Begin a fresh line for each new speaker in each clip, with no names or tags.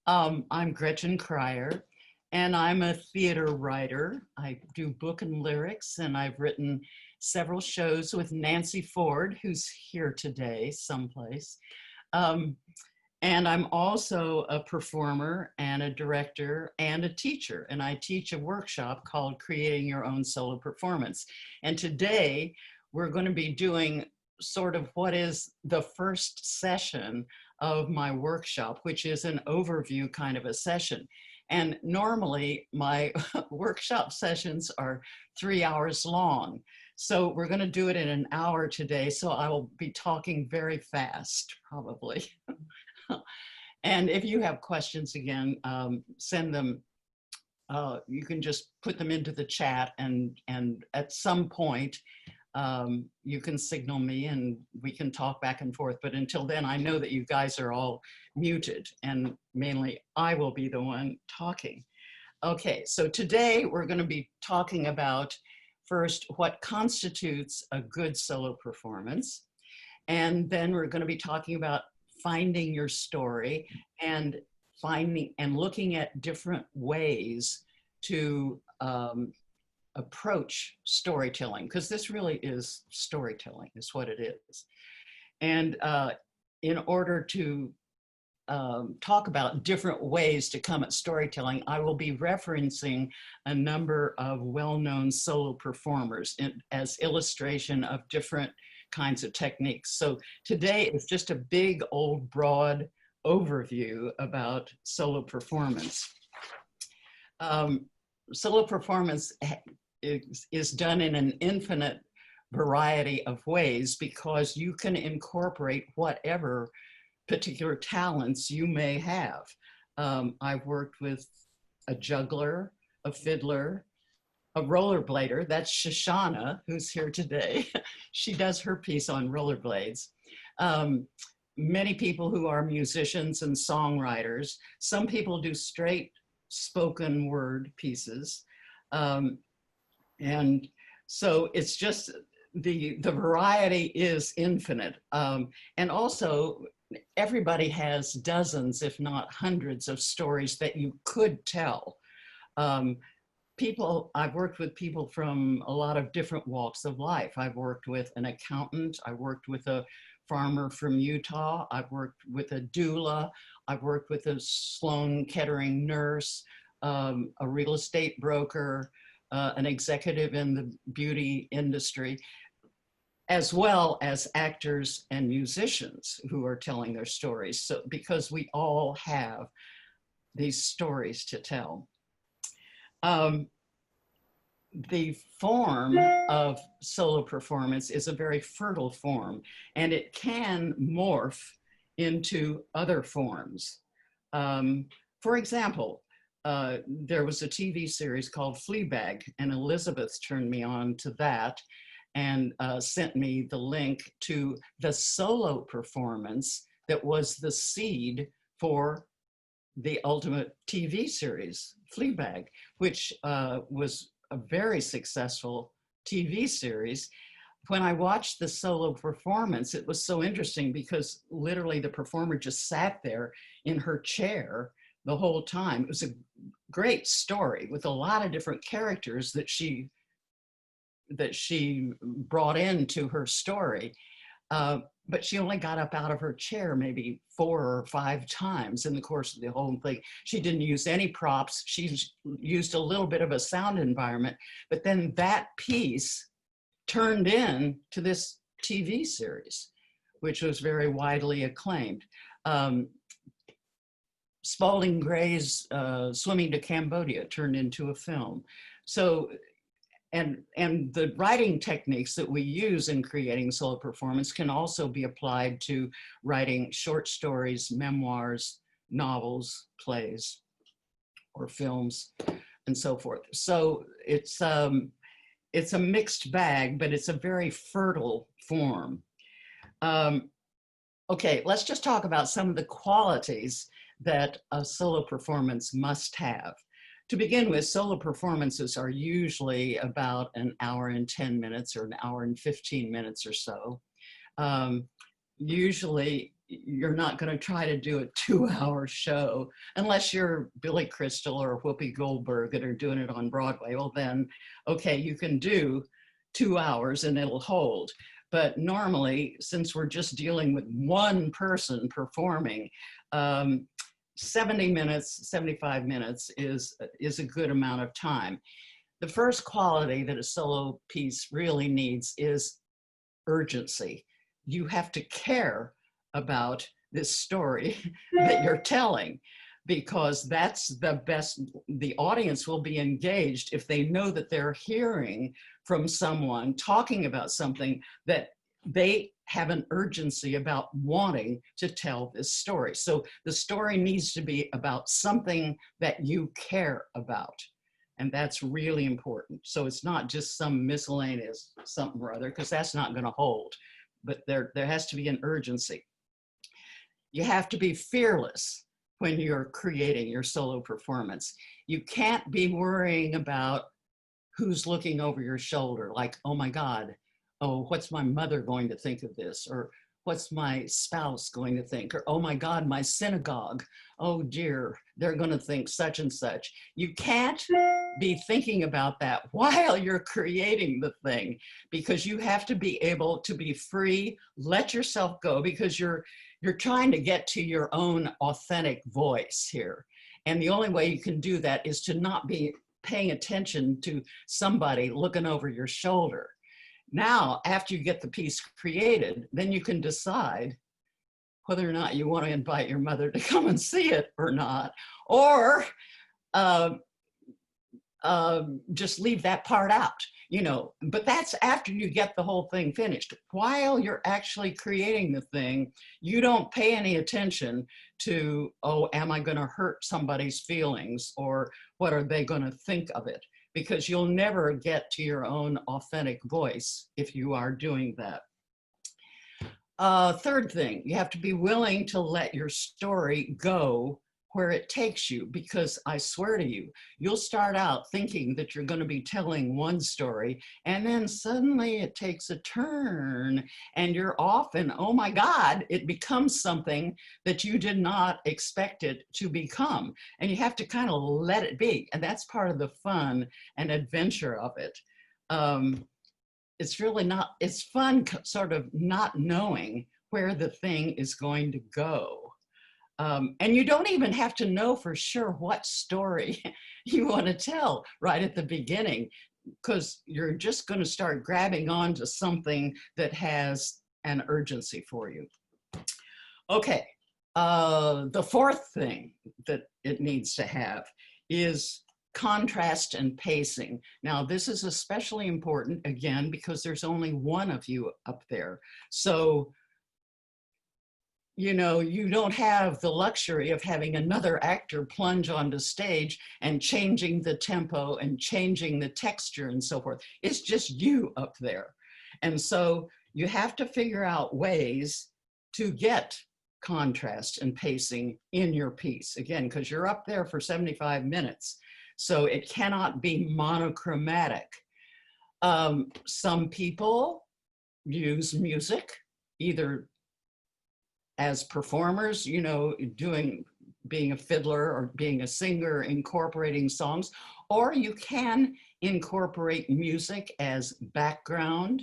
I'm Gretchen Cryer, and I'm a theater writer. I do book and lyrics, and I've written several shows with Nancy Ford, who's here today someplace. Um, and I'm also a performer and a director and a teacher, and I teach a workshop called Creating Your Own Solo Performance. And today we're going to be doing sort of what is the first session of my workshop, which is an overview kind of a session. And normally my workshop sessions are 3 hours long. So we're going to do it in an hour today. So I will be talking very fast, probably. And if you have questions again, send them. You can just put them into the chat, and at some point, you can signal me and we can talk back and forth. But until then, I know that you guys are all muted, and mainly I will be the one talking. Okay, so today we're going to be talking about first what constitutes a good solo performance, and then we're going to be talking about finding your story and finding and looking at different ways to approach storytelling, because this really is storytelling, is what it is. And in order to talk about different ways to come at storytelling, I will be referencing a number of well-known solo performers as illustration of different kinds of techniques. So today is just a big, old, broad overview about solo performance. Solo performance is done in an infinite variety of ways because you can incorporate whatever particular talents you may have. I've worked with a juggler, a fiddler, a rollerblader. That's Shoshana, who's here today. She does her piece on rollerblades. Many people who are musicians and songwriters. Some people do straight spoken word pieces. And so it's just, the variety is infinite. And also, everybody has dozens, if not hundreds, of stories that you could tell. I've worked with people from a lot of different walks of life. I've worked with an accountant. I worked with a farmer from Utah. I've worked with a doula. I've worked with a Sloan Kettering nurse, a real estate broker, an executive in the beauty industry, as well as actors and musicians who are telling their stories. So, because we all have these stories to tell. The form of solo performance is a very fertile form, and it can morph into other forms. For example, there was a TV series called Fleabag, and Elizabeth turned me on to that and sent me the link to the solo performance that was the seed for the ultimate TV series, Fleabag, which was a very successful TV series. When I watched the solo performance, it was so interesting because literally the performer just sat there in her chair the whole time. It was a great story with a lot of different characters that she brought into her story. But she only got up out of her chair maybe 4 or 5 times in the course of the whole thing. She didn't use any props. She used a little bit of a sound environment, but then that piece turned into this TV series, which was very widely acclaimed. Spalding Gray's Swimming to Cambodia turned into a film. So, and the writing techniques that we use in creating solo performance can also be applied to writing short stories, memoirs, novels, plays, or films, and so forth. So it's a mixed bag, but it's a very fertile form. Okay, let's just talk about some of the qualities that a solo performance must have. To begin with, solo performances are usually about an hour and 10 minutes or an hour and 15 minutes or so. Usually you're not going to try to do a 2-hour show unless you're Billy Crystal or Whoopi Goldberg that are doing it on Broadway. Well, then, okay, you can do 2 hours and it'll hold. But normally, since we're just dealing with one person performing, 70 minutes, 75 minutes is a good amount of time. The first quality that a solo piece really needs is urgency. You have to care about this story that you're telling, because that's the best. The audience will be engaged if they know that they're hearing from someone talking about something that they have an urgency about wanting to tell this story. So the story needs to be about something that you care about. And that's really important. So it's not just some miscellaneous something or other, because that's not going to hold. But there has to be an urgency. You have to be fearless when you're creating your solo performance. You can't be worrying about who's looking over your shoulder, like, oh my God, oh, what's my mother going to think of this? Or what's my spouse going to think? Or, oh my God, my synagogue, oh dear, they're going to think such and such. You can't be thinking about that while you're creating the thing, because you have to be able to be free, let yourself go, because you're trying to get to your own authentic voice here. And the only way you can do that is to not be paying attention to somebody looking over your shoulder. Now, after you get the piece created, then you can decide whether or not you want to invite your mother to come and see it or not, or just leave that part out, you know. But that's after you get the whole thing finished. While you're actually creating the thing, you don't pay any attention to, oh, am I going to hurt somebody's feelings, or what are they going to think of it? Because you'll never get to your own authentic voice if you are doing that. Third thing, you have to be willing to let your story go where it takes you, because I swear to you, you'll start out thinking that you're going to be telling one story, and then suddenly it takes a turn and you're off, and oh my God, it becomes something that you did not expect it to become. And you have to kind of let it be. And that's part of the fun and adventure of it. It's really not, it's fun sort of not knowing where the thing is going to go. And you don't even have to know for sure what story you want to tell right at the beginning, because you're just going to start grabbing onto something that has an urgency for you. Okay, the fourth thing that it needs to have is contrast and pacing. Now, this is especially important, again, because there's only one of you up there. So, you know, you don't have the luxury of having another actor plunge onto stage and changing the tempo and changing the texture and so forth. It's just you up there. And so you have to figure out ways to get contrast and pacing in your piece. Again, because you're up there for 75 minutes. So it cannot be monochromatic. Some people use music, either as performers, you know, being a fiddler or being a singer, incorporating songs, or you can incorporate music as background,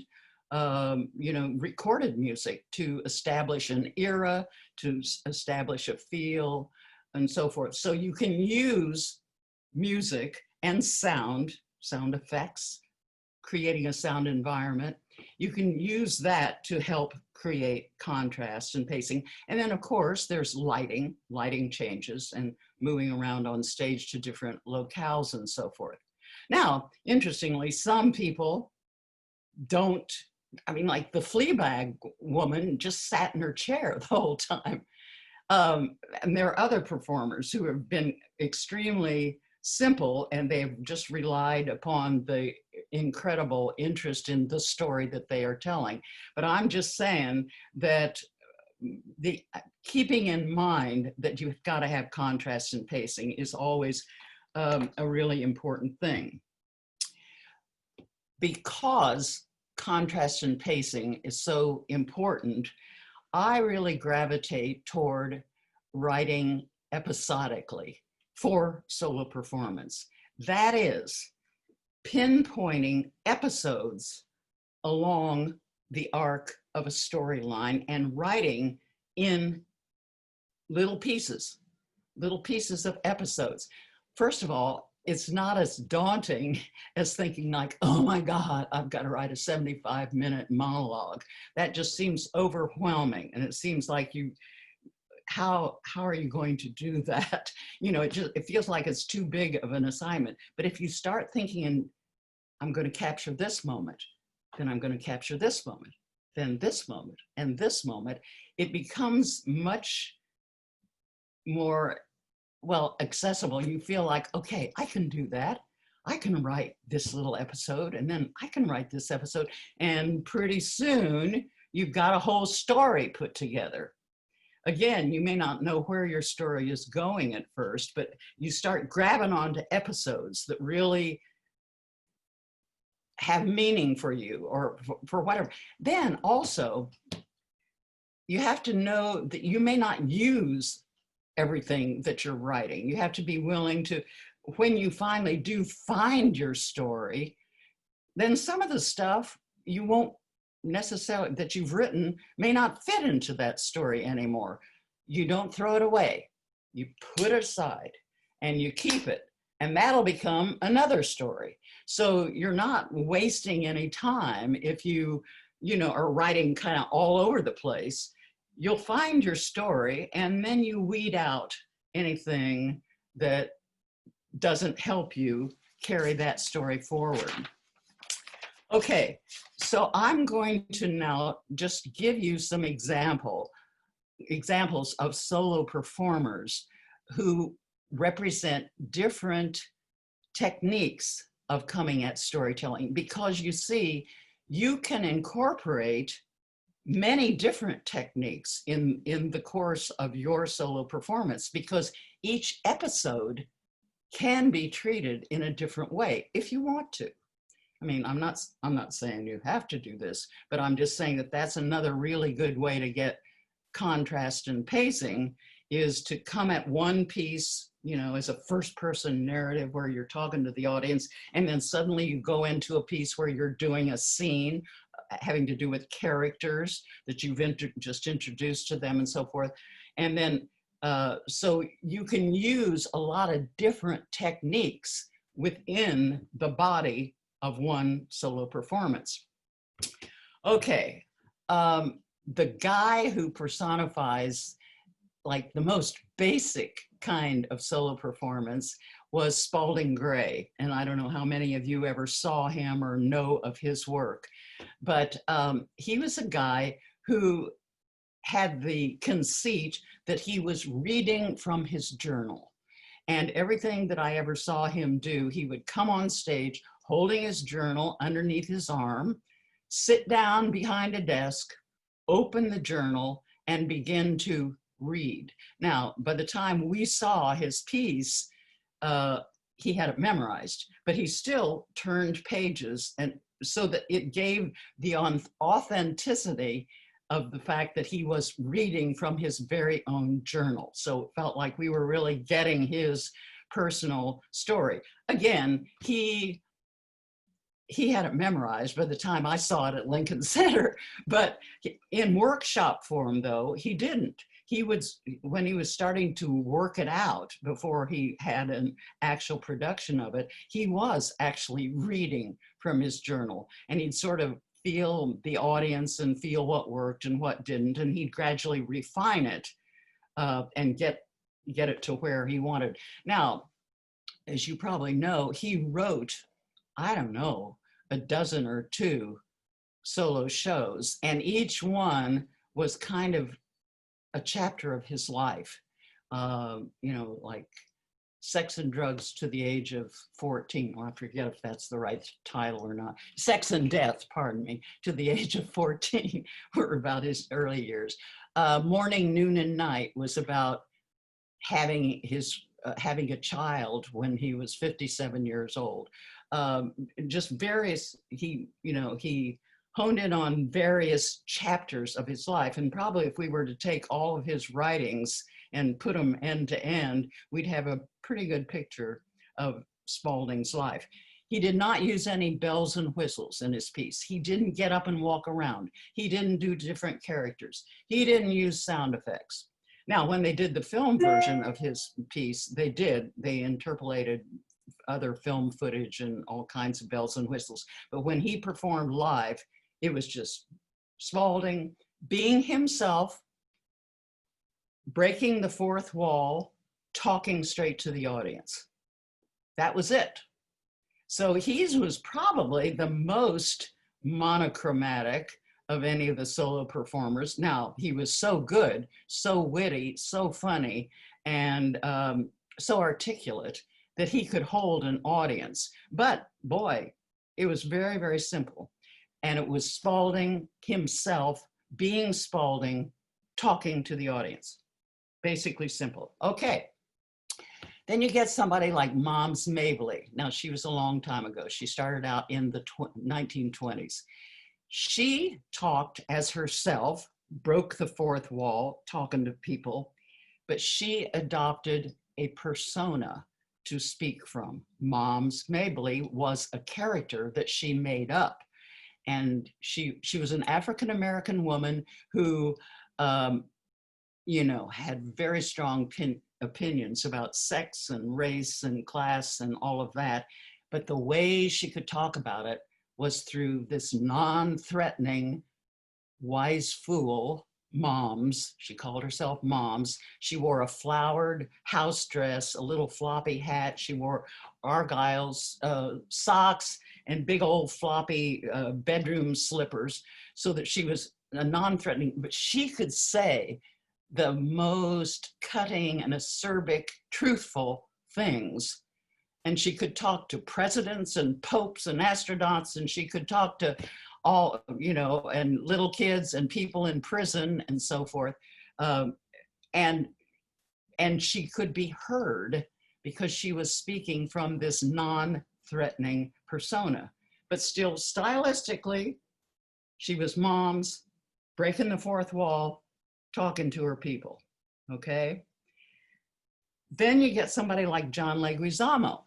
you know, recorded music to establish an era, to establish a feel, and so forth. So you can use music and sound effects, creating a sound environment. You can use that to help create contrast and pacing. And then of course there's lighting changes and moving around on stage to different locales and so forth. Now, interestingly, some people don't, I mean, like the Fleabag woman just sat in her chair the whole time. And there are other performers who have been extremely simple, and they've just relied upon the incredible interest in the story that they are telling. But I'm just saying that keeping in mind that you've got to have contrast and pacing is always a really important thing. Because contrast and pacing is so important, I really gravitate toward writing episodically for solo performance. That is, pinpointing episodes along the arc of a storyline and writing in little pieces of episodes. First of all, it's not as daunting as thinking like, oh my God, I've got to write a 75-minute monologue. That just seems overwhelming. And it seems like how are you going to do that? You know, it feels like it's too big of an assignment. But if you start thinking in, I'm going to capture this moment, then I'm going to capture this moment, then this moment, and this moment, it becomes much more, well, accessible. You feel like, okay, I can do that. I can write this little episode, and then I can write this episode. And pretty soon you've got a whole story put together. Again, you may not know where your story is going at first, but you start grabbing onto episodes that really have meaning for you or for whatever. Then also, you have to know that you may not use everything that you're writing. You have to be willing to, when you finally do find your story, then some of the stuff you won't necessarily, that you've written, may not fit into that story anymore. You don't throw it away. You put it aside and you keep it, and that'll become another story. So you're not wasting any time if you know, are writing kind of all over the place. You'll find your story, and then you weed out anything that doesn't help you carry that story forward. Okay, so I'm going to now just give you some examples of solo performers who represent different techniques of coming at storytelling, because you see, you can incorporate many different techniques in the course of your solo performance, because each episode can be treated in a different way if you want to. I mean, I'm not saying you have to do this, but I'm just saying that that's another really good way to get contrast and pacing, is to come at one piece, you know, as a first person narrative where you're talking to the audience, and then suddenly you go into a piece where you're doing a scene having to do with characters that you've just introduced to them and so forth. And then, so you can use a lot of different techniques within the body of one solo performance. Okay, the guy who personifies like the most basic kind of solo performance was Spalding Gray. And I don't know how many of you ever saw him or know of his work, but he was a guy who had the conceit that he was reading from his journal. And everything that I ever saw him do, he would come on stage holding his journal underneath his arm, sit down behind a desk, open the journal, and begin to read. Now, by the time we saw his piece, he had it memorized, but he still turned pages, and so that it gave the authenticity of the fact that he was reading from his very own journal. So it felt like we were really getting his personal story. Again, he had it memorized by the time I saw it at Lincoln Center, but in workshop form though, he didn't. When he was starting to work it out before he had an actual production of it, he was actually reading from his journal, and he'd sort of feel the audience and feel what worked and what didn't, and he'd gradually refine it and get it to where he wanted. Now, as you probably know, he wrote, I don't know, a dozen or two solo shows, and each one was kind of a chapter of his life, you know, like Sex and Drugs to the Age of 14. Well, I forget if that's the right title or not. Sex and Death, pardon me, to the Age of 14 were about his early years. Morning, Noon, and Night was about having a child when he was 57 years old. Just various, he honed in on various chapters of his life. And probably if we were to take all of his writings and put them end to end, we'd have a pretty good picture of Spalding's life. He did not use any bells and whistles in his piece. He didn't get up and walk around. He didn't do different characters. He didn't use sound effects. Now, when they did the film version of his piece, they interpolated other film footage and all kinds of bells and whistles. But when he performed live, it was just Spalding being himself, breaking the fourth wall, talking straight to the audience. That was it. So he was probably the most monochromatic of any of the solo performers. Now, he was so good, so witty, so funny, and so articulate that he could hold an audience. But boy, it was very, very simple. And it was Spalding himself being Spalding, talking to the audience. Basically simple. Okay. Then you get somebody like Moms Mabley. Now, she was a long time ago. She started out in the 1920s. She talked as herself, broke the fourth wall, talking to people, but she adopted a persona to speak from. Moms Mabley was a character that she made up. And she was an African-American woman who, you know, had very strong opinions about sex and race and class and all of that. But the way she could talk about it was through this non-threatening, wise fool, Moms. She called herself Moms. She wore a flowered house dress, a little floppy hat. She wore Argyle's socks and big old floppy bedroom slippers, so that she was a non-threatening, but she could say the most cutting and acerbic, truthful things. And she could talk to presidents and popes and astronauts, and she could talk to all, you know, and little kids and people in prison and so forth. And she could be heard because she was speaking from this non-threatening persona. But still, stylistically, she was Moms, breaking the fourth wall, talking to her people, okay? Then you get somebody like John Leguizamo.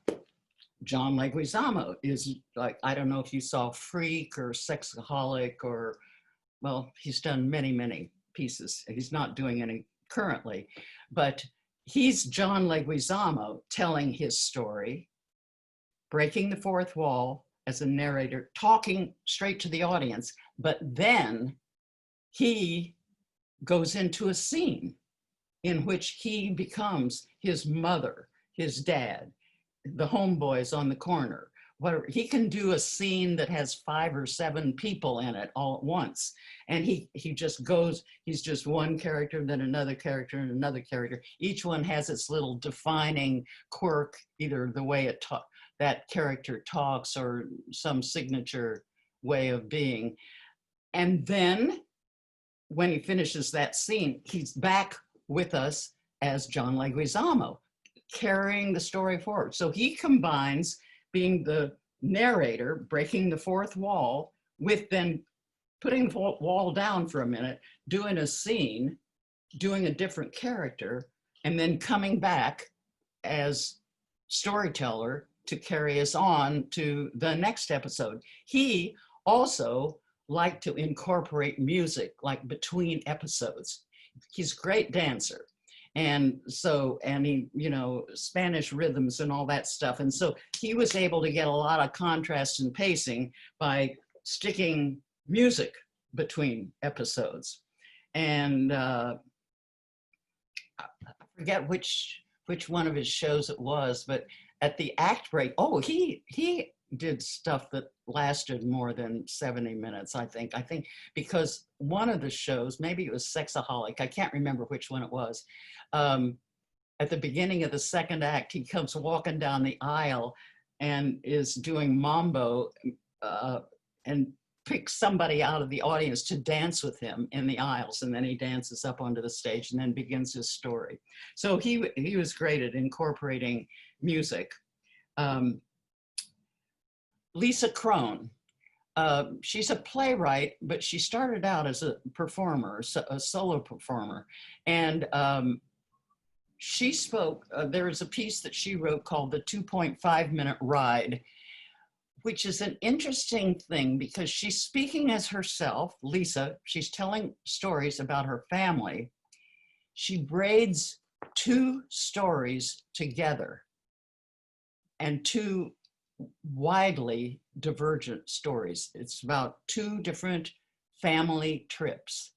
John Leguizamo is like, I don't know if you saw Freak or Sexaholic or, well, he's done many, many pieces. He's not doing any currently, but he's John Leguizamo telling his story, breaking the fourth wall as a narrator, talking straight to the audience, but then he goes into a scene in which he becomes his mother, his dad, the homeboys on the corner, whatever. He can do a scene that has 5 or 7 people in it all at once. And he just goes, he's just one character, then another character and another character. Each one has its little defining quirk, either the way that character talks or some signature way of being. And then when he finishes that scene, he's back with us as John Leguizamo, carrying the story forward. So he combines being the narrator, breaking the fourth wall, with then putting the wall down for a minute, doing a scene, doing a different character, and then coming back as storyteller to carry us on to the next episode. He also liked to incorporate music, like between episodes. He's a great dancer. And so, and he, you know, Spanish rhythms and all that stuff. And so he was able to get a lot of contrast and pacing by sticking music between episodes. And I forget which one of his shows it was, but at the act break, oh, he did stuff that lasted more than 70 minutes, I think, because one of the shows, maybe it was Sexaholic, I can't remember which one it was. At the beginning of the second act, he comes walking down the aisle and is doing mambo and picks somebody out of the audience to dance with him in the aisles. And then he dances up onto the stage and then begins his story. So he was great at incorporating music. Lisa Crone. she's a playwright, but she started out as a performer, a solo performer. And she spoke, there is a piece that she wrote called The 2.5-Minute Ride, which is an interesting thing because she's speaking as herself, Lisa. She's telling stories about her family. She braids two stories together, and two widely divergent stories. It's about two different family trips.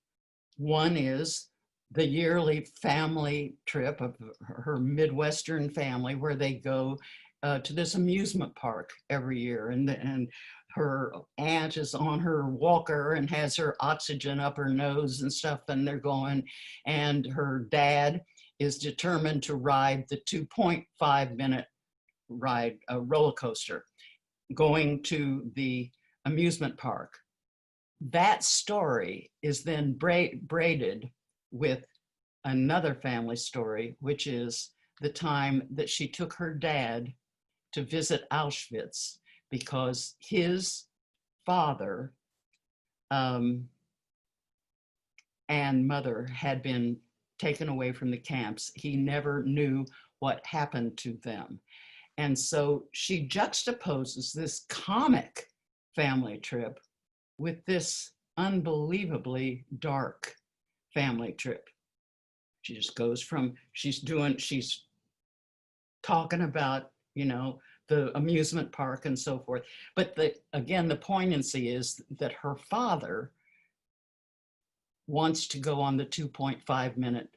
One is the yearly family trip of her Midwestern family, where they go to this amusement park every year, and her aunt is on her walker and has her oxygen up her nose and stuff, and they're going, and her dad is determined to ride the 2.5-minute ride, a roller coaster, going to the amusement park. That story is then braided with another family story, which is the time that she took her dad to visit Auschwitz because his father and mother had been taken away from the camps. He never knew what happened to them. And so she juxtaposes this comic family trip with this unbelievably dark family trip. She just goes from, she's talking about, you know, the amusement park and so forth. But again, the poignancy is that her father wants to go on the 2.5-minute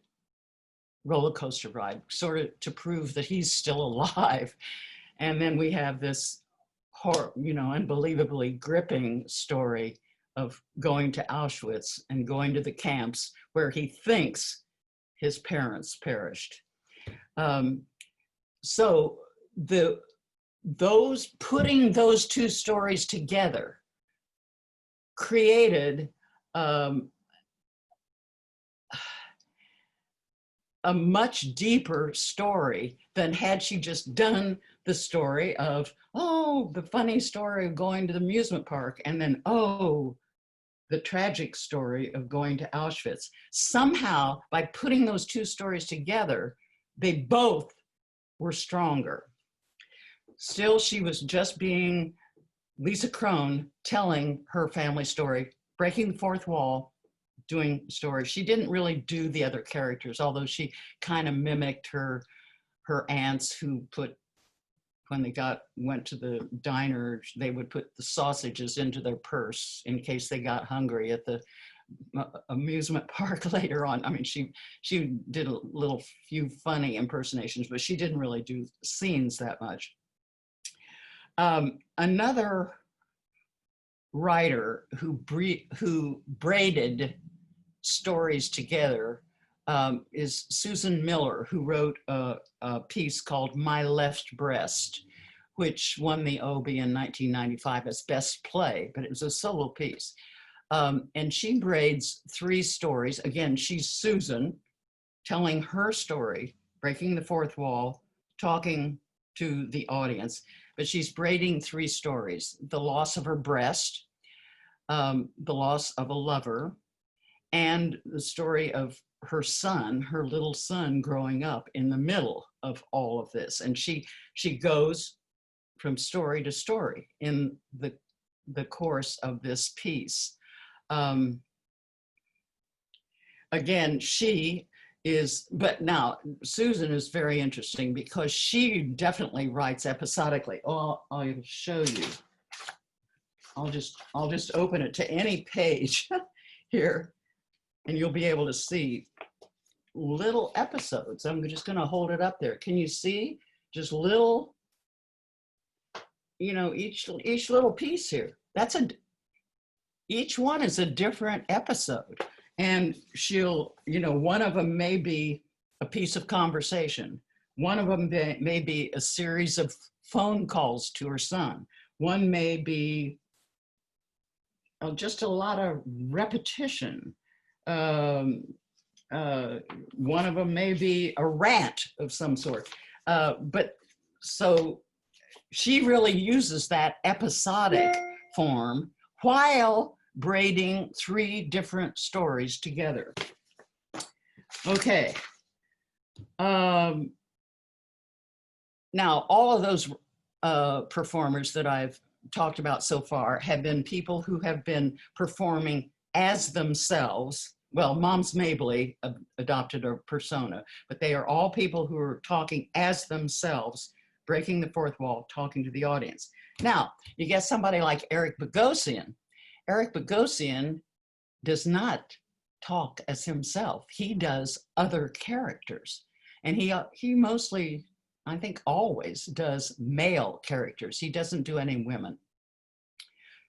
roller coaster ride, sort of to prove that he's still alive. And then we have this unbelievably gripping story of going to Auschwitz and going to the camps where he thinks his parents perished. So putting those two stories together created a much deeper story than had she just done the story of, oh, the funny story of going to the amusement park, and then, oh, the tragic story of going to Auschwitz. Somehow, by putting those two stories together, they both were stronger. Still, she was just being Lisa Kron, telling her family story, breaking the fourth wall, doing stories. She didn't really do the other characters, although she kind of mimicked her aunts who put, when they went to the diner, they would put the sausages into their purse in case they got hungry at the amusement park later on. I mean, she did a few funny impersonations, but she didn't really do scenes that much. Another writer who braided stories together is Susan Miller, who wrote a piece called My Left Breast, which won the Obie in 1995 as Best Play, but it was a solo piece. And she braids three stories. Again, she's Susan, telling her story, breaking the fourth wall, talking to the audience, but she's braiding three stories: the loss of her breast, the loss of a lover, and the story of her son, her little son, growing up in the middle of all of this. And she goes from story to story in the course of this piece. Again, but now Susan is very interesting because she definitely writes episodically. Oh, I'll show you. I'll just open it to any page here, and you'll be able to see little episodes. I'm just going to hold it up there. Can you see? Just little, each little piece here. Each one is a different episode. And she'll, one of them may be a piece of conversation. One of them may be a series of phone calls to her son. One may be just a lot of repetition. One of them may be a rant of some sort. But so she really uses that episodic form while braiding 3 different stories together. Okay. Now, all of those performers that I've talked about so far have been people who have been performing as themselves. Well, Moms Mabley adopted a persona, but they are all people who are talking as themselves, breaking the fourth wall, talking to the audience. Now, you get somebody like Eric Bogosian. Eric Bogosian does not talk as himself. He does other characters. And he mostly, I think always, does male characters. He doesn't do any women.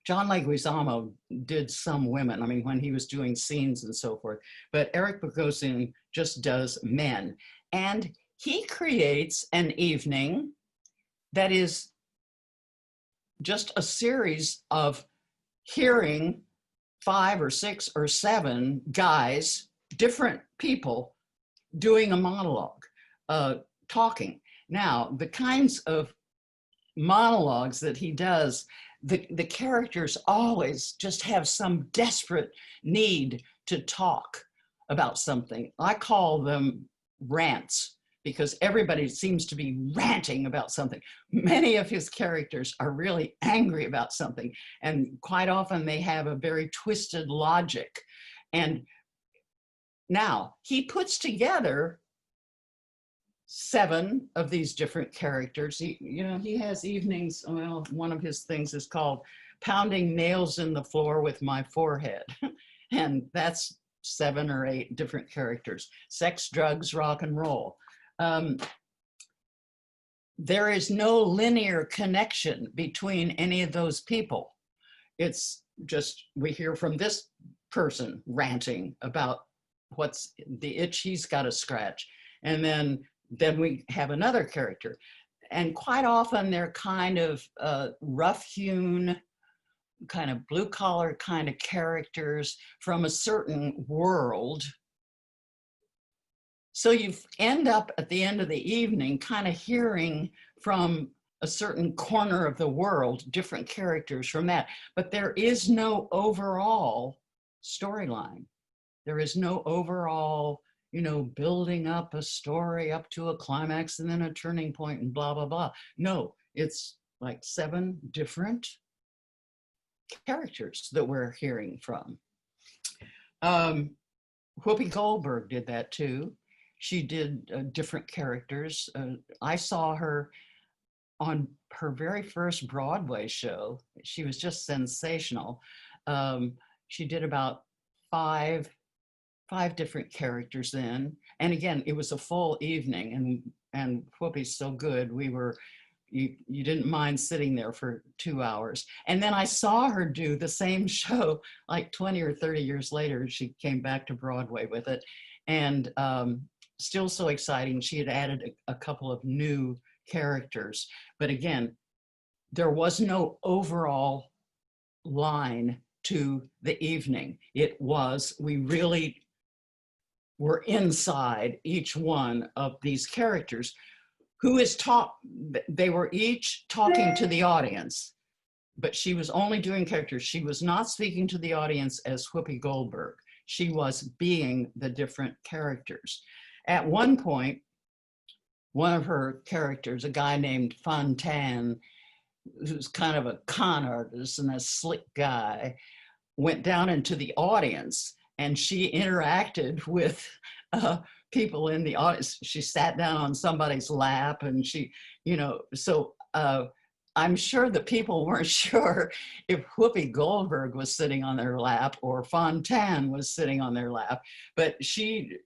John Leguizamo did some women, I mean, when he was doing scenes and so forth, but Eric Bogosian just does men. And he creates an evening that is just a series of hearing 5 or 6 or 7 guys, different people, doing a monologue, talking. Now, the kinds of monologues that he does, the characters always just have some desperate need to talk about something. I call them rants because everybody seems to be ranting about something. Many of his characters are really angry about something, and quite often they have a very twisted logic. And now he puts together 7 of these different characters. He has evenings. Well, one of his things is called Pounding Nails in the Floor with My Forehead. And that's 7 or 8 different characters. Sex, drugs, rock and roll. There is no linear connection between any of those people. It's just, we hear from this person ranting about what's the itch he's got to scratch. And then we have another character. And quite often they're kind of rough-hewn, kind of blue-collar kind of characters from a certain world. So you end up at the end of the evening kind of hearing from a certain corner of the world, different characters from that. But there is no overall storyline. There is no overall, building up a story up to a climax and then a turning point and blah, blah, blah. No, it's like 7 different characters that we're hearing from. Whoopi Goldberg did that too. She did different characters. I saw her on her very first Broadway show. She was just sensational. She did about 5 different characters then. And again, it was a full evening, and Whoopi's so good. You didn't mind sitting there for 2 hours. And then I saw her do the same show like 20 or 30 years later. She came back to Broadway with it. And still so exciting. She had added a couple of new characters. But again, there was no overall line to the evening. It was, we really were inside each one of these characters who is they were each talking to the audience, but she was only doing characters. She was not speaking to the audience as Whoopi Goldberg. She was being the different characters. At one point, one of her characters, a guy named Fontaine, who's kind of a con artist and a slick guy, went down into the audience, and she interacted with people in the audience. She sat down on somebody's lap, and I'm sure that people weren't sure if Whoopi Goldberg was sitting on their lap or Fontaine was sitting on their lap, but she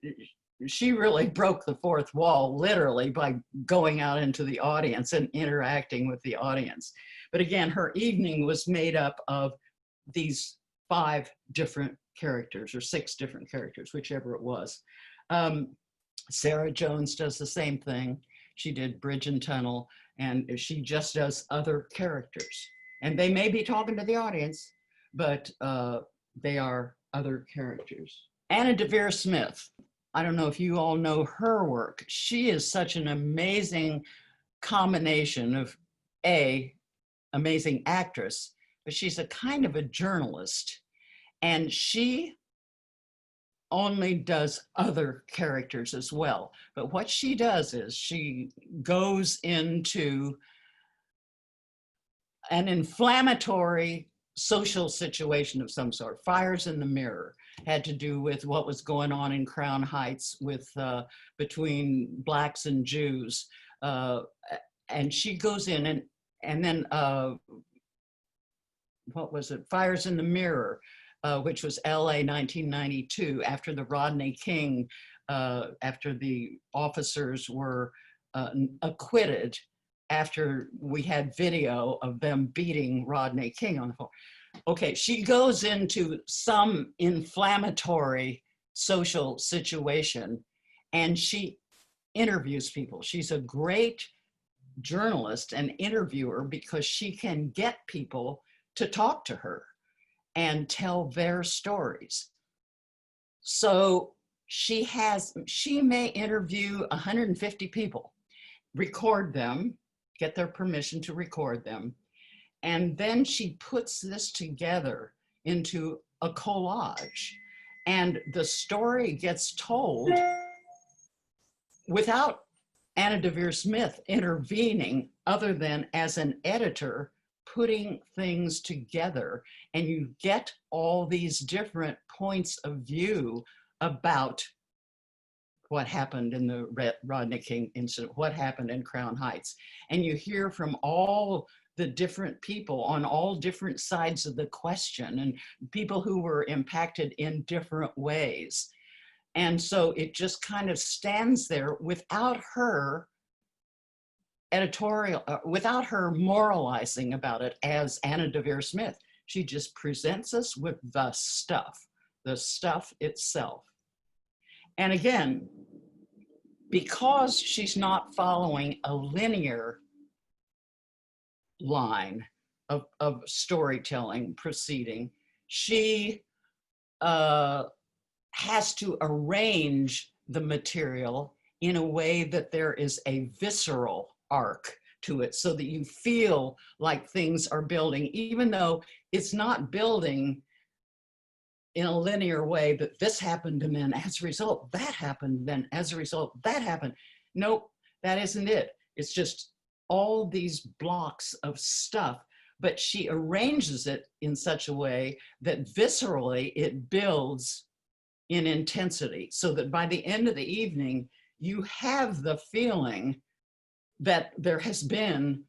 really broke the fourth wall, literally, by going out into the audience and interacting with the audience. But again, her evening was made up of these 5 different characters, or 6 different characters, whichever it was. Sarah Jones does the same thing. She did Bridge and Tunnel, and she just does other characters. And they may be talking to the audience, but they are other characters. Anna Devere Smith. I don't know if you all know her work. She is such an amazing combination of amazing actress, but she's a kind of a journalist, and she only does other characters as well. But what she does is she goes into an inflammatory social situation of some sort. Fires in the Mirror had to do with what was going on in Crown Heights with between Blacks and Jews. And she goes in and then what was it? Fires in the Mirror, which was LA 1992, after the Rodney King, after the officers were acquitted, after we had video of them beating Rodney King on the floor. Okay, she goes into some inflammatory social situation and she interviews people. She's a great journalist and interviewer because she can get people to talk to her and tell their stories. So she may interview 150 people, record them, get their permission to record them, and then she puts this together into a collage. And the story gets told without Anna Deavere Smith intervening, other than as an editor, putting things together, and you get all these different points of view about what happened in the Rodney King incident, what happened in Crown Heights. And you hear from all the different people on all different sides of the question and people who were impacted in different ways. And so it just kind of stands there without her editorial, without her moralizing about it as Anna Deavere Smith. She just presents us with the stuff itself. And again, because she's not following a linear line of storytelling proceeding, she has to arrange the material in a way that there is a visceral arc to it, so that you feel like things are building, even though it's not building in a linear way, that this happened and then as a result that happened, then as a result that happened. Nope, that isn't it. It's just all these blocks of stuff, but she arranges it in such a way that viscerally it builds in intensity, so that by the end of the evening, you have the feeling that there has been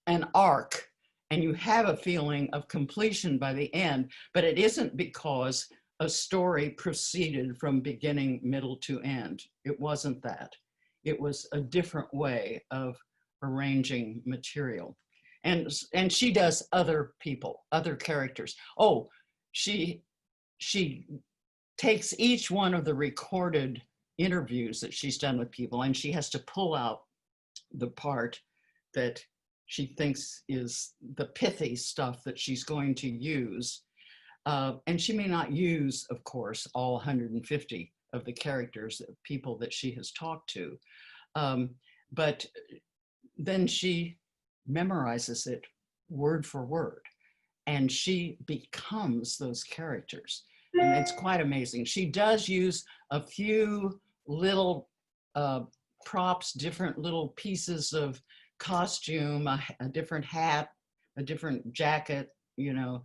an arc, and you have a feeling of completion by the end, but it isn't because a story proceeded from beginning, middle to end. It wasn't that. It was a different way of arranging material. And she does other people, other characters. Oh, she takes each one of the recorded interviews that she's done with people, and she has to pull out the part that she thinks is the pithy stuff that she's going to use. And she may not use, of course, all 150 of the characters, people that she has talked to. But then she memorizes it word for word, and she becomes those characters. And it's quite amazing. She does use a few little props, different little pieces of costume, a different hat, a different jacket, you know,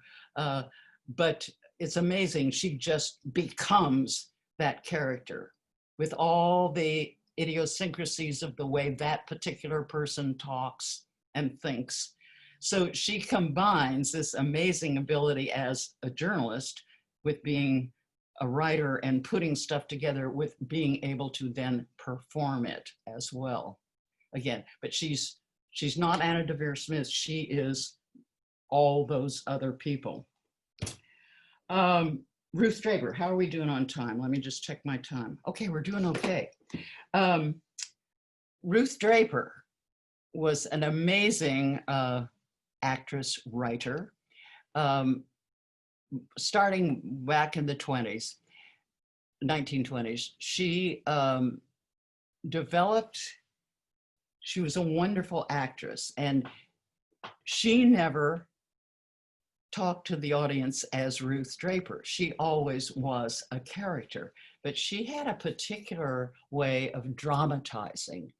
but it's amazing. She just becomes that character with all the idiosyncrasies of the way that particular person talks and thinks. So she combines this amazing ability as a journalist with being a writer and putting stuff together, with being able to then perform it as well. Again, but she's not Anna Deavere Smith. She is all those other people. Ruth Draper, how are we doing on time? Let me just check my time. Okay, we're doing okay. Ruth Draper was an amazing actress, writer. Starting back in the 1920s, she she was a wonderful actress, and she never talk to the audience as Ruth Draper. She always was a character, but she had a particular way of dramatizing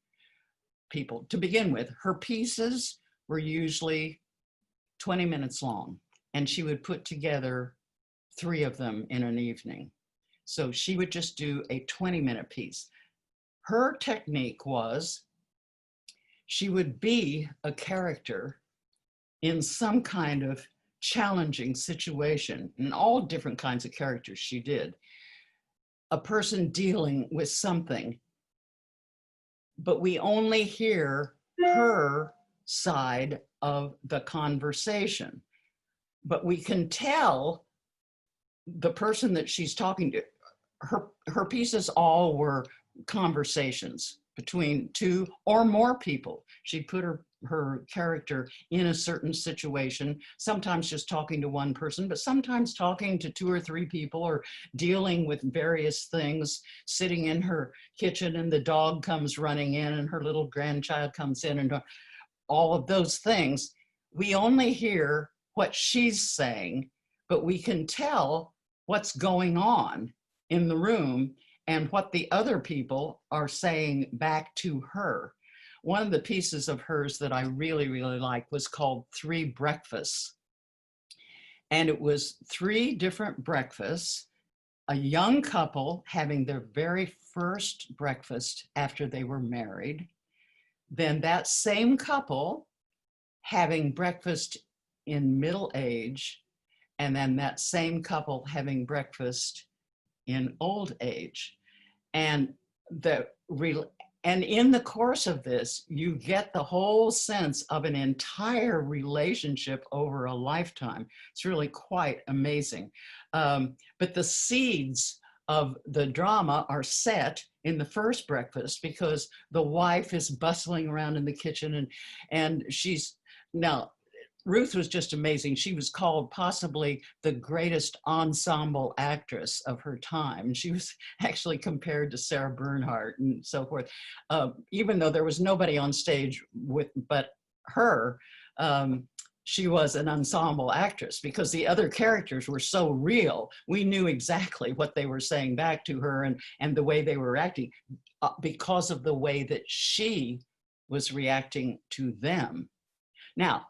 people. To begin with, her pieces were usually 20 minutes long, and she would put together 3 of them in an evening. So she would just do a 20-minute piece. Her technique was she would be a character in some kind of challenging situation, and all different kinds of characters she did. A person dealing with something, but we only hear her side of the conversation. But we can tell the person that she's talking to, her pieces all were conversations between 2 or more people. She'd put her character in a certain situation, sometimes just talking to one person, but sometimes talking to 2 or 3 people, or dealing with various things, sitting in her kitchen and the dog comes running in and her little grandchild comes in, and all of those things. We only hear what she's saying, but we can tell what's going on in the room and what the other people are saying back to her. One of the pieces of hers that I really, really liked was called 3 Breakfasts. And it was 3 different breakfasts, a young couple having their very first breakfast after they were married, then that same couple having breakfast in middle age, and then that same couple having breakfast in old age. And in the course of this, you get the whole sense of an entire relationship over a lifetime. It's really quite amazing. But the seeds of the drama are set in the first breakfast, because the wife is bustling around in the kitchen, and she's, now, Ruth was just amazing. She was called possibly the greatest ensemble actress of her time. She was actually compared to Sarah Bernhardt and so forth, even though there was nobody on stage but her. She was an ensemble actress because the other characters were so real. We knew exactly what they were saying back to her, and the way they were acting, because of the way that she was reacting to them. Now,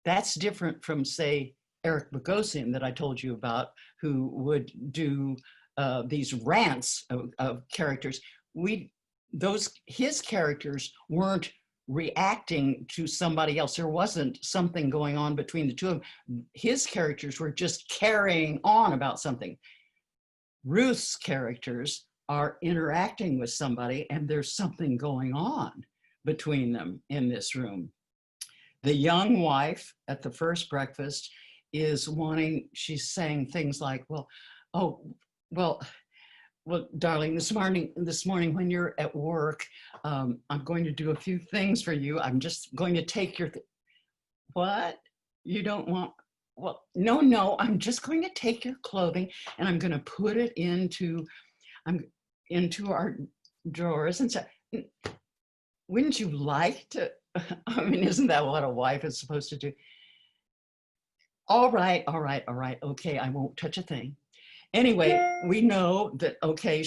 that's different from, say, Eric Bogosian that I told you about, who would do these rants of characters. His characters weren't reacting to somebody else. There wasn't something going on between the 2 of them. His characters were just carrying on about something. Ruth's characters are interacting with somebody, and there's something going on between them in this room. The young wife at the first breakfast is she's saying things like, well, darling, this morning when you're at work, I'm going to do a few things for you. I'm just going to take your, what? You don't want, well, no, I'm just going to take your clothing and I'm going to put it into our drawers and say, wouldn't you like to, I mean, isn't that what a wife is supposed to do? All right, okay, I won't touch a thing. Anyway, we know that, okay,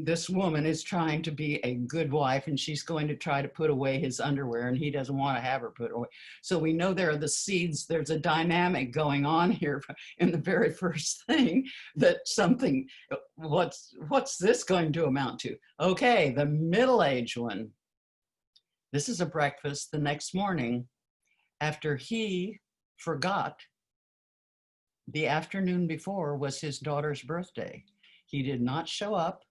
this woman is trying to be a good wife, and she's going to try to put away his underwear, and he doesn't want to have her put away. So we know there are the seeds, there's a dynamic going on here in the very first thing, that something, what's this going to amount to? Okay, the middle-aged one. This is a breakfast the next morning after he forgot the afternoon before was his daughter's birthday. He did not show up.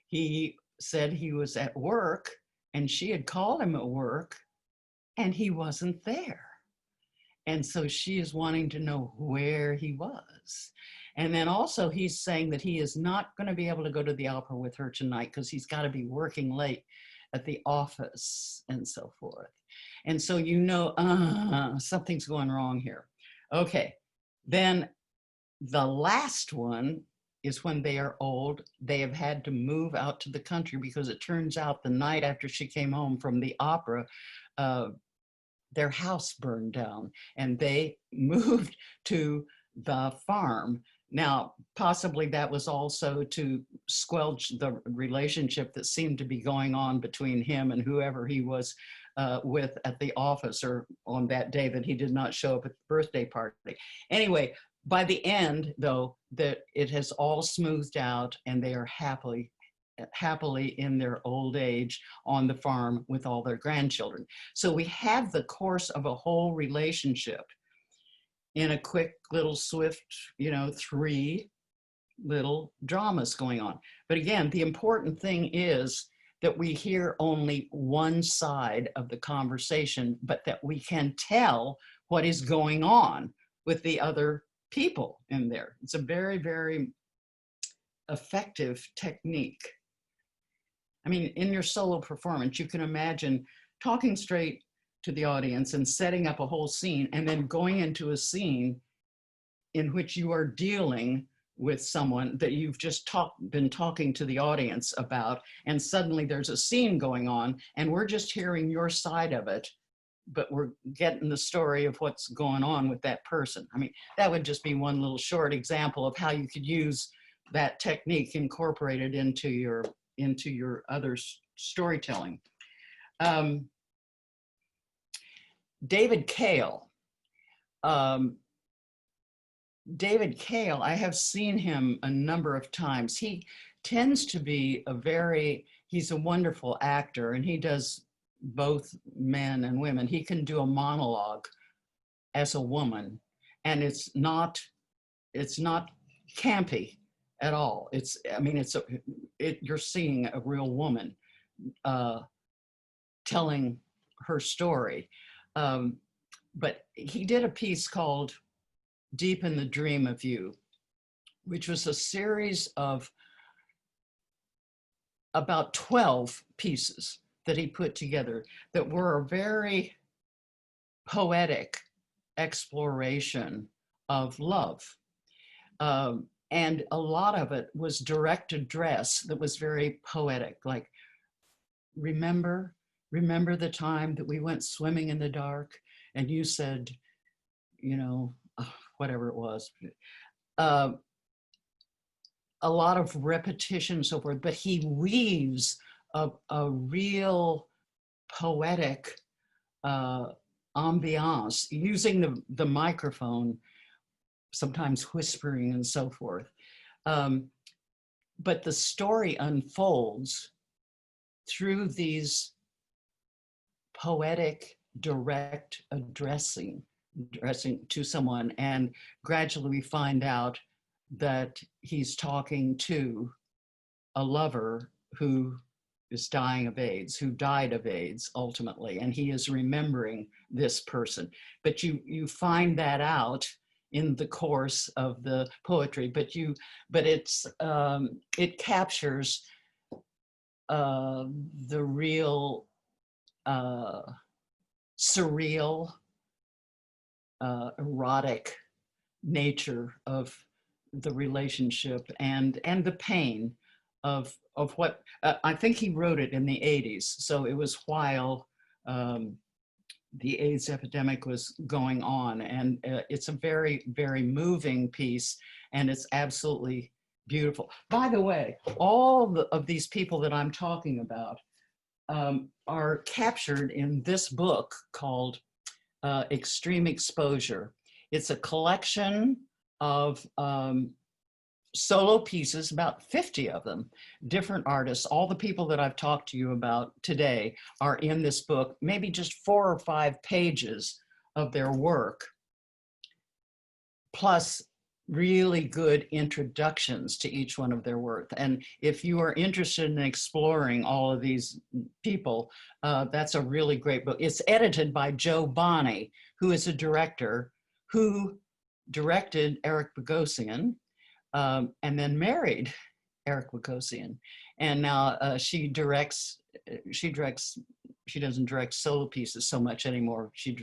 He said he was at work, and she had called him at work, and he wasn't there. And so she is wanting to know where he was. And then also he's saying that he is not going to be able to go to the opera with her tonight because he's got to be working late at the office and so forth. And so you know, something's going wrong here. Okay, then the last one is when they are old. They have had to move out to the country because it turns out the night after she came home from the opera, their house burned down and they moved to the farm. Now, possibly that was also to squelch the relationship that seemed to be going on between him and whoever he was with at the office, or on that day that he did not show up at the birthday party. Anyway, by the end, though, that it has all smoothed out and they are happily in their old age on the farm with all their grandchildren. So we have the course of a whole relationship in a quick little swift, 3 little dramas going on. But again, the important thing is that we hear only one side of the conversation, but that we can tell what is going on with the other people in there. It's a very, very effective technique. I mean, in your solo performance, you can imagine talking straight to the audience and setting up a whole scene, and then going into a scene in which you are dealing with someone that you've just been talking to the audience about, and suddenly there's a scene going on, and we're just hearing your side of it, but we're getting the story of what's going on with that person. I mean, that would just be one little short example of how you could use that technique incorporated into your other storytelling. David Cale. David Cale, I have seen him a number of times. He tends to be he's a wonderful actor, and he does both men and women. He can do a monologue as a woman, and it's not campy at all. You're seeing a real woman telling her story. But he did a piece called Deep in the Dream of You, which was a series of about 12 pieces that he put together that were a very poetic exploration of love. And a lot of it was direct address that was very poetic, like, remember the time that we went swimming in the dark and you said, whatever it was. A lot of repetition and so forth, but he weaves a real poetic ambiance using the microphone, sometimes whispering and so forth. But the story unfolds through these poetic, direct addressing to someone, and gradually we find out that he's talking to a lover who is dying of AIDS, who died of AIDS ultimately, and he is remembering this person. But you find that out in the course of the poetry, but it captures the real surreal, erotic nature of the relationship and the pain of what I think he wrote it in the 80s. So it was while the AIDS epidemic was going on, and it's a very, very moving piece, and it's absolutely beautiful. By the way, all of these people that I'm talking about are captured in this book called Extreme Exposure. It's a collection of solo pieces, about 50 of them, different artists. All the people that I've talked to you about today are in this book, maybe just 4 or 5 pages of their work, plus really good introductions to each one of their work. And if you are interested in exploring all of these people, that's a really great book. It's edited by Joe Bonney, who is a director who directed Eric Bogosian, and then married Eric Bogosian. And now she doesn't direct solo pieces so much anymore. She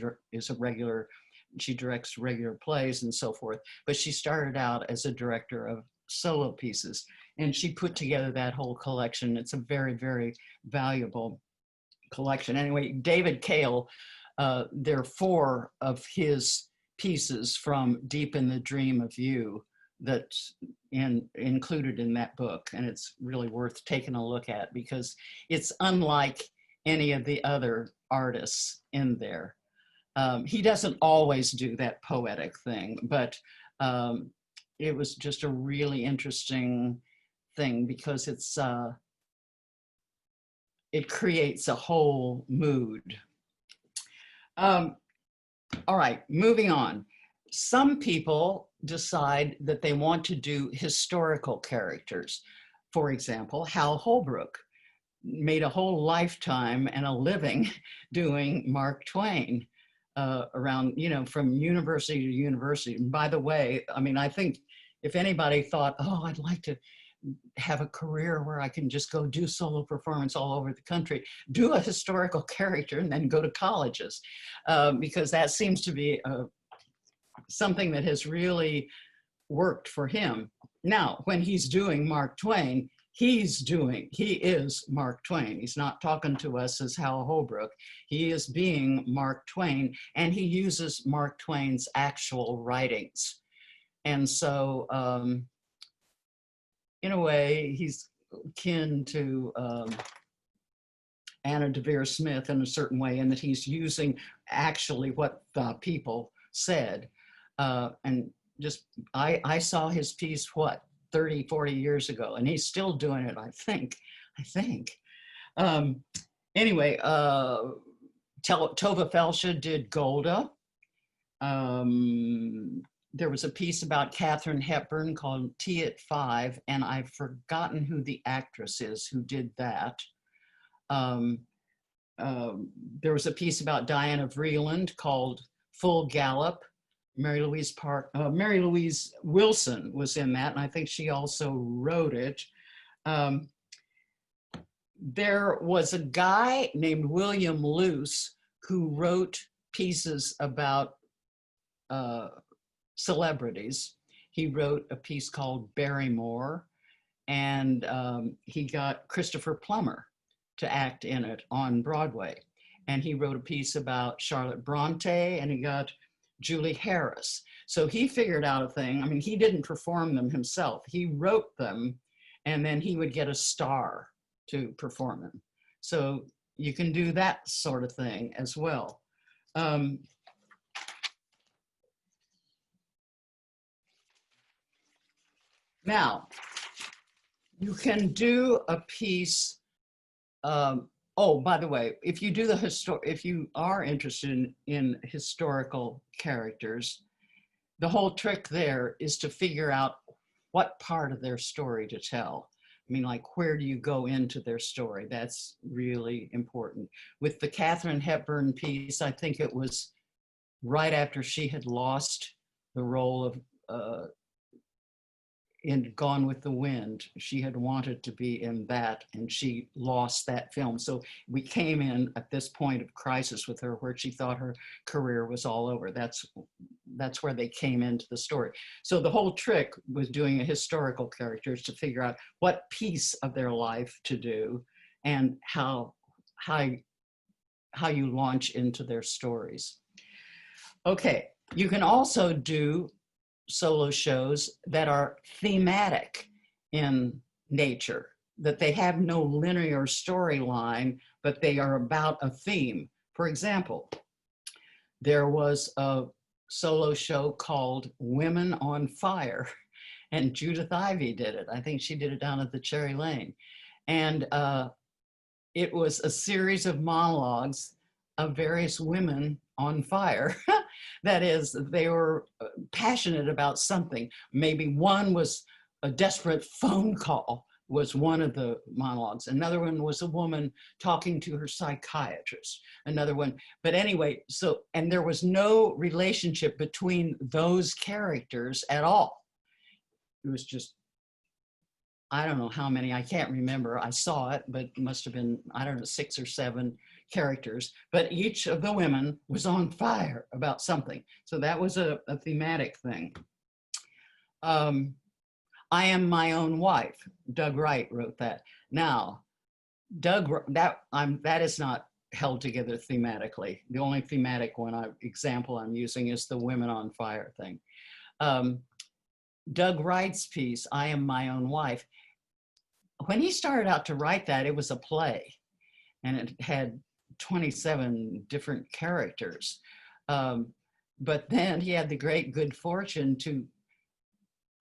directs regular plays and so forth, but she started out as a director of solo pieces, and she put together that whole collection. It's a very, very valuable collection. Anyway, David Cale, There are 4 of his pieces from Deep in the Dream of You that's included in that book, and it's really worth taking a look at because it's unlike any of the other artists in there. He doesn't always do that poetic thing, but it was just a really interesting thing because it creates a whole mood. All right, moving on. Some people decide that they want to do historical characters. For example, Hal Holbrook made a whole lifetime and a living doing Mark Twain around, you know, from university to university. And by the way, I mean, I think if anybody thought, oh, I'd like to have a career where I can just go do solo performance all over the country, do a historical character and then go to colleges, because that seems to be something that has really worked for him. Now, when he's doing Mark Twain, he is Mark Twain. He's not talking to us as Hal Holbrook. He is being Mark Twain, and he uses Mark Twain's actual writings. And so, in a way, he's kin to Anna Devere Smith in a certain way, in that he's using actually what the people said. And just, I saw his piece, what, 30, 40 years ago, and he's still doing it, I think. Anyway, Tova Felsha did Golda. There was a piece about Katharine Hepburn called Tea at 5, and I've forgotten who the actress is who did that. There was a piece about Diana Vreeland called Full Gallop. Mary Louise Wilson was in that, and I think she also wrote it. There was a guy named William Luce who wrote pieces about celebrities. He wrote a piece called Barrymore, and he got Christopher Plummer to act in it on Broadway. And he wrote a piece about Charlotte Bronte, and he got Julie Harris. So he figured out a thing. I mean, he didn't perform them himself. He wrote them, and then he would get a star to perform them. So you can do that sort of thing as well. Now, you can do a piece. Oh, by the way, if you do if you are interested in historical characters, the whole trick there is to figure out what part of their story to tell. I mean, like, where do you go into their story? That's really important. With the Katharine Hepburn piece, I think it was right after she had lost the role of in Gone with the Wind. She had wanted to be in that, and she lost that film. So we came in at this point of crisis with her where she thought her career was all over. That's where they came into the story. So the whole trick with doing a historical character is to figure out what piece of their life to do and how you launch into their stories. Okay, you can also do solo shows that are thematic in nature, that they have no linear storyline, but they are about a theme. For example, there was a solo show called Women on Fire, and Judith Ivey did it. I think she did it down at the Cherry Lane. And it was a series of monologues of various women on fire. That is, they were passionate about something. Maybe one was a desperate phone call was one of the monologues. Another one was a woman talking to her psychiatrist. Another one, but anyway, so, and there was no relationship between those characters at all. It was just, I don't know how many, I can't remember. I saw it, but it must have been, I don't know, 6 or 7 characters, but each of the women was on fire about something. So that was a thematic thing. I Am My Own Wife. Doug Wright wrote that. Now, that is not held together thematically. The only thematic example I'm using is the Women on Fire thing. Doug Wright's piece, I Am My Own Wife, when he started out to write that, it was a play, and it had 27 different characters. But then he had the great good fortune to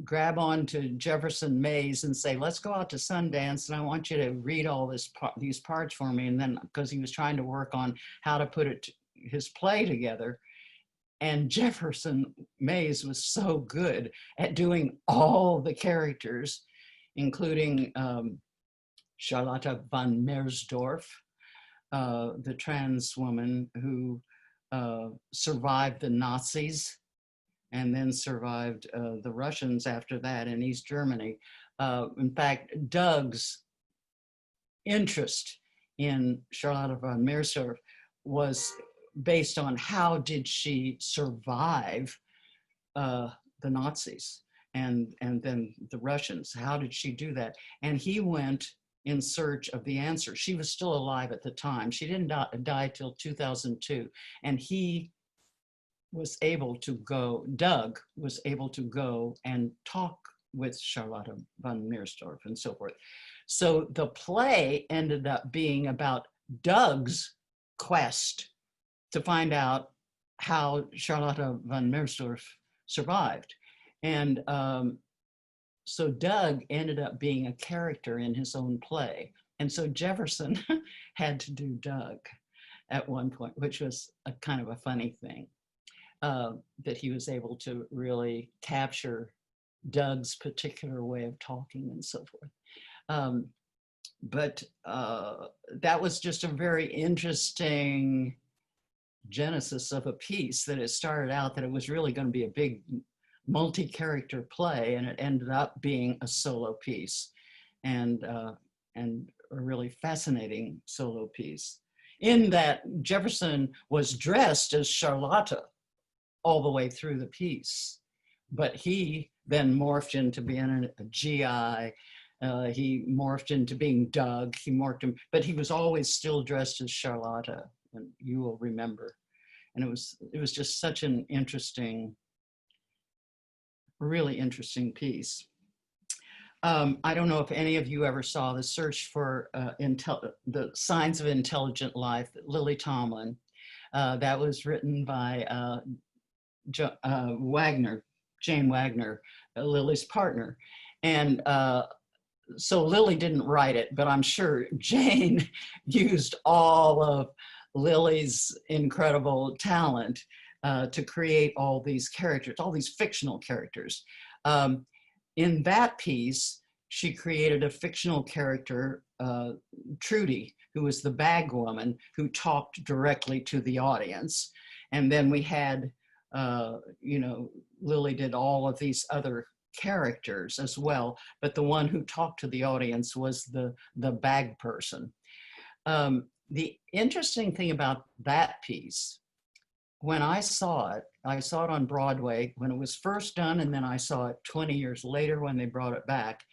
grab on to Jefferson Mays and say, let's go out to Sundance, and I want you to read all these parts for me. And then, because he was trying to work on how to put his play together, and Jefferson Mays was so good at doing all the characters, including Charlotte von Mersdorf, the trans woman who survived the Nazis and then survived the Russians after that in East Germany. In fact, Doug's interest in Charlotte von Mersdorf was based on how did she survive the Nazis and then the Russians. How did she do that? And he went in search of the answer. She was still alive at the time. She didn't die till 2002. And he was able to go, Doug was able to go and talk with Charlotte von Mersdorf and so forth. So the play ended up being about Doug's quest to find out how Charlotte von Mersdorf survived. And so Doug ended up being a character in his own play. And so Jefferson had to do Doug at one point, which was a kind of a funny thing, that he was able to really capture Doug's particular way of talking and so forth. But that was just a very interesting genesis of a piece, that it started out that it was really going to be a big multi-character play, and it ended up being a solo piece, and a really fascinating solo piece, in that Jefferson was dressed as Charlotte all the way through the piece, but he then morphed into being a GI. He morphed into being Doug. He morphed him, but he was always still dressed as Charlotte, and you will remember. And it was just such an interesting, really interesting piece. I don't know if any of you ever saw The Search for the Signs of Intelligent Life, Lily Tomlin. That was written by Jane Wagner, Lily's partner. And so Lily didn't write it, but I'm sure Jane used all of Lily's incredible talent to create all these characters, all these fictional characters. In that piece, she created a fictional character, Trudy, who was the bag woman who talked directly to the audience. And then we had, Lily did all of these other characters as well, but the one who talked to the audience was the bag person. The interesting thing about that piece, when I saw it on Broadway when it was first done, and then I saw it 20 years later when they brought it back.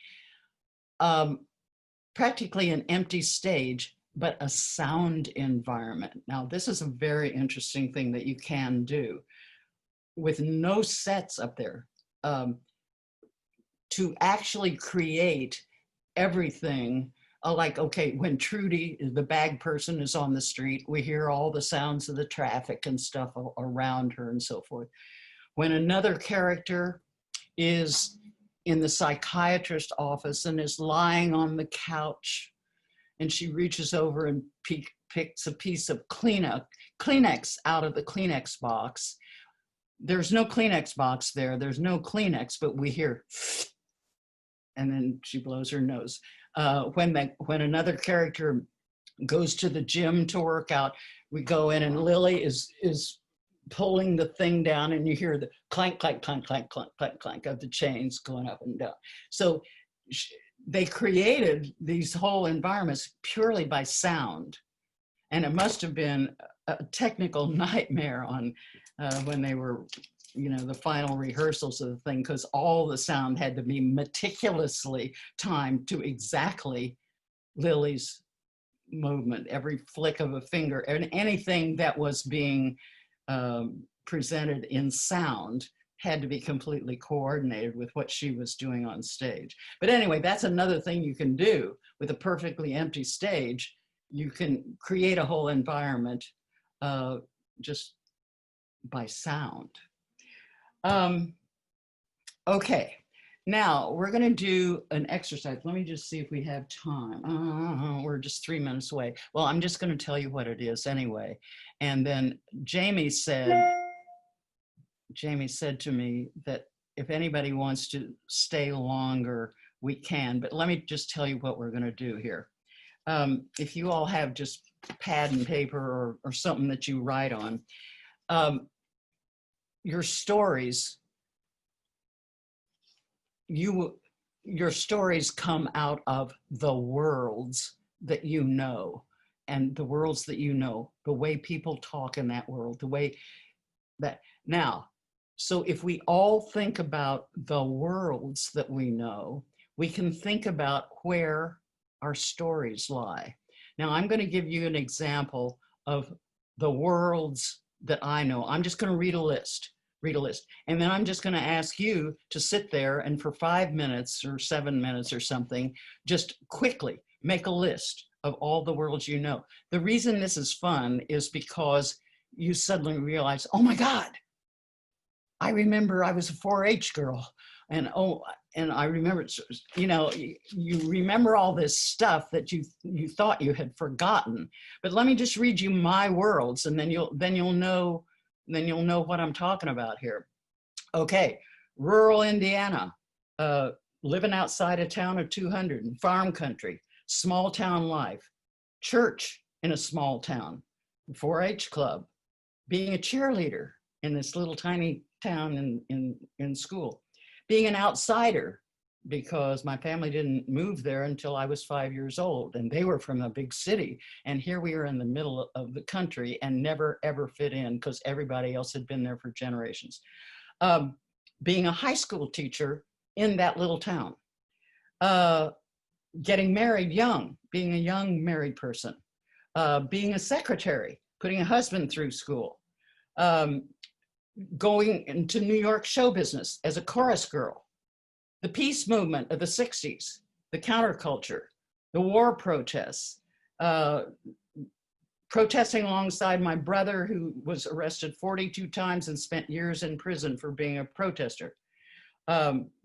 Practically an empty stage, but a sound environment. Now, this is a very interesting thing that you can do with no sets up there, to actually create everything. Like, okay, when Trudy, the bag person, is on the street, we hear all the sounds of the traffic and stuff around her and so forth. When another character is in the psychiatrist's office and is lying on the couch, and she reaches over and picks a piece of Kleenex out of the Kleenex box. There's no Kleenex box there. There's no Kleenex, but we hear, and then she blows her nose. When another character goes to the gym to work out, we go in and Lily is pulling the thing down, and you hear the clank, clank, clank, clank, clank, clank, clank of the chains going up and down. So they created these whole environments purely by sound. And it must have been a technical nightmare on when they were, the final rehearsals of the thing, because all the sound had to be meticulously timed to exactly Lily's movement, every flick of a finger, and anything that was being presented in sound had to be completely coordinated with what she was doing on stage. But anyway, that's another thing you can do with a perfectly empty stage. You can create a whole environment just by sound. Okay, now we're going to do an exercise. Let me just see if we have time. We're just 3 minutes away. Well, I'm just going to tell you what it is anyway. And then Jamie said to me that if anybody wants to stay longer, we can. But let me just tell you what we're going to do here. If you all have just pad and paper or something that you write on, your stories, your stories come out of the worlds that you know, and the worlds that you know, the way people talk in that world, the way that now, so if we all think about the worlds that we know, we can think about where our stories lie. Now I'm going to give you an example of the worlds that I know. I'm just going to read a list. And then I'm just going to ask you to sit there and for 5 minutes or 7 minutes or something, just quickly make a list of all the worlds you know. The reason this is fun is because you suddenly realize, oh my God, I remember I was a 4-H girl. And I remember, you know, you remember all this stuff that you thought you had forgotten. But let me just read you my worlds, and then you'll know what I'm talking about here. Okay, rural Indiana, living outside a town of 200, farm country, small town life, church in a small town, 4-H club, being a cheerleader in this little tiny town in school, being an outsider because my family didn't move there until I was 5 years old, and they were from a big city, and here we are in the middle of the country and never ever fit in because everybody else had been there for generations. Being a high school teacher in that little town, getting married young, being a young married person, being a secretary, putting a husband through school, going into New York show business as a chorus girl, the peace movement of the 60s, the counterculture, the war protests, protesting alongside my brother who was arrested 42 times and spent years in prison for being a protester,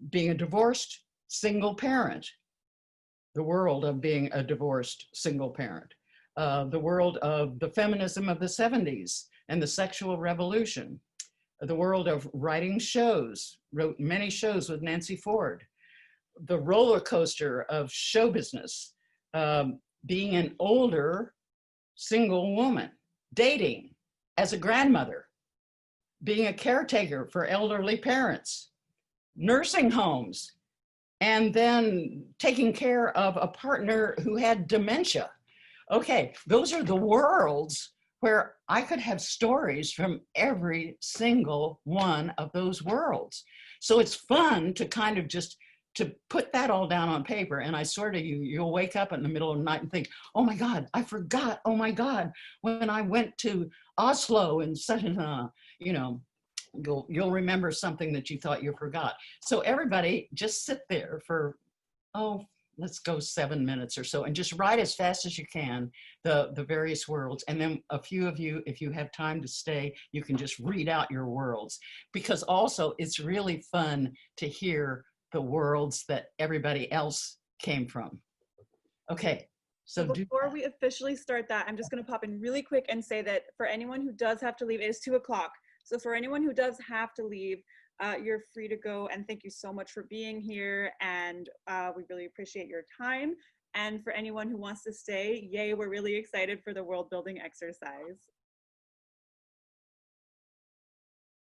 being a divorced single parent, the world of being a divorced single parent, the world of the feminism of the 70s and the sexual revolution, the world of writing shows, wrote many shows with Nancy Ford, the roller coaster of show business, being an older single woman, dating as a grandmother, being a caretaker for elderly parents, nursing homes, and then taking care of a partner who had dementia. Okay, those are the worlds where I could have stories from every single one of those worlds. So it's fun to kind of just to put that all down on paper, and I sort of, you'll wake up in the middle of the night and think, oh my God, I forgot, oh my God, when I went to Oslo and such, you know, you'll remember something that you thought you forgot. So everybody just sit there for, let's go 7 minutes or so, and just write as fast as you can the various worlds. And then a few of you, if you have time to stay, you can just read out your worlds, because also it's really fun to hear the worlds that everybody else came from. Okay. So
before we officially start that, I'm just going to pop in really quick and say that for anyone who does have to leave, it is 2 o'clock. So for anyone who does have to leave, you're free to go, and thank you so much for being here, and we really appreciate your time. And for anyone who wants to stay, yay, we're really excited for the world building exercise.